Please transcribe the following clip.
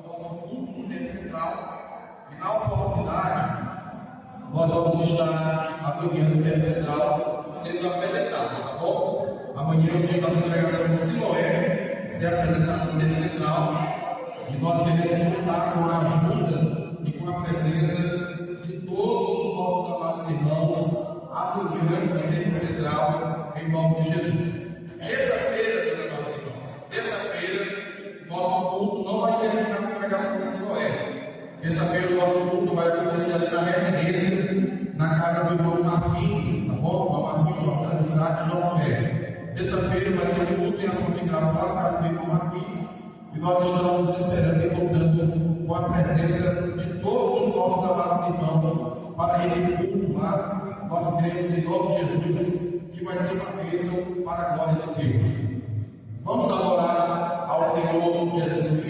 o nosso culto no tempo central. E na oportunidade, nós vamos estar amanhã no tempo central sendo apresentados, tá bom? Amanhã é o dia da congregação de Siloé, ser apresentado no tempo central. E nós queremos contar com a ajuda e com a presença de todos os nossos amados irmãos amanhã no tempo central, em nome de Jesus. Terça-feira, meus amados irmãos, terça-feira, nosso culto não vai ser aqui na congregação de Siloé. Terça-feira, o nosso culto vai acontecer ali na residência, na casa do irmão Marquinhos, tá bom? O irmão Marquinhos organizado de Josué. Terça-feira vai ser o culto em ação de graça lá na casa do irmão Marquinhos. E nós estamos esperando e contando com a presença de todos os nossos amados irmãos para esse culto lá. Nós cremos em nome de Jesus que vai ser uma bênção para a glória de Deus. Vamos adorar ao Senhor Jesus Cristo.